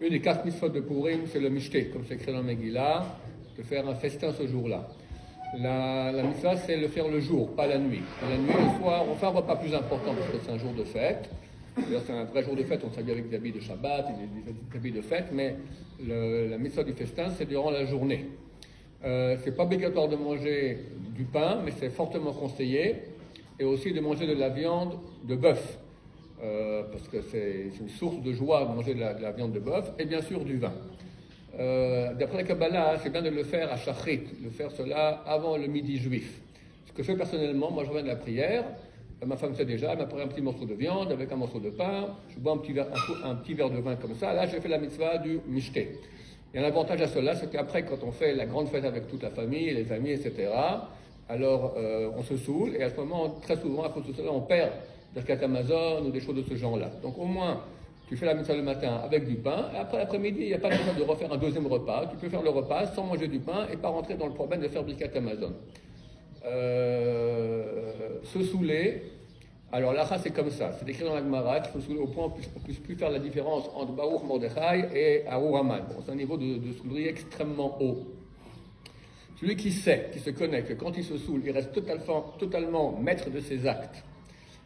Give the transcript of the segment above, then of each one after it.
Une des 4 mitzvot de Purim, c'est le mishté, comme c'est écrit dans Megillah, de faire un festin ce jour-là. La mitzvah, c'est le faire le jour, pas la nuit. La nuit, le soir, on fait un repas plus important parce que c'est un jour de fête. D'ailleurs, c'est un vrai jour de fête, on s'habille avec des habits de Shabbat, des habits de fête, mais la mitzvah du festin, c'est durant la journée. C'est pas obligatoire de manger du pain, mais c'est fortement conseillé, et aussi de manger de la viande de bœuf, parce que c'est une source de joie de manger de la viande de bœuf, et bien sûr du vin. D'après la Kabbalah, c'est bien de le faire à Shachrit, de faire cela avant le midi juif. Ce que je fais personnellement, moi je reviens de la prière, ma femme sait déjà, elle m'a pris un petit morceau de viande avec un morceau de pain, je bois un petit verre de vin comme ça, là j'ai fait la mitzvah du mishté. Et un avantage à cela, c'est qu'après, quand on fait la grande fête avec toute la famille, les amis, etc., alors on se saoule, et à ce moment, très souvent, à cause de cela, on perd Birkat Hamazon ou des choses de ce genre-là. Donc au moins, tu fais la mitzvah le matin avec du pain, et après l'après-midi, il n'y a pas besoin de refaire un deuxième repas. Tu peux faire le repas sans manger du pain et pas rentrer dans le problème de faire Birkat Hamazon. Se saouler, alors là, c'est comme ça. C'est écrit dans la Gemara qu'il faut se saouler au point qu'on ne puisse plus faire la différence entre Baruch Mordechai et Arur Haman. Bon, c'est un niveau de saoulerie extrêmement haut. Celui qui sait, qui se connaît, que quand il se saoule, il reste totalement maître de ses actes.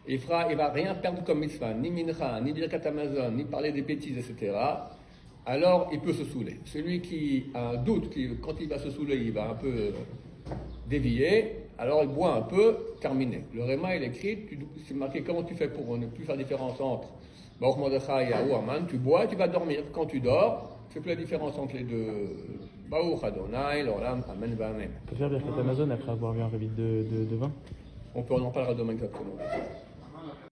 Il va rien perdre comme mitzvah, ni mincha, ni birkat hamazon, ni parler des bêtises, etc. Alors, il peut se saouler. Celui qui a un doute, quand il va se saouler, il va un peu dévier, alors il boit un peu, terminé. Le Réma, il écrit, c'est marqué comment tu fais pour ne plus faire différence entre Baruch Mordechai et Arur Haman. Tu bois, tu vas dormir. Quand tu dors, tu fais plus la différence entre les deux. Baruch Adonai, l'Olam, Amen, Amen. On peut faire Birkat Hamazon après avoir bu un verre vide de vin? On en parlera demain exactement.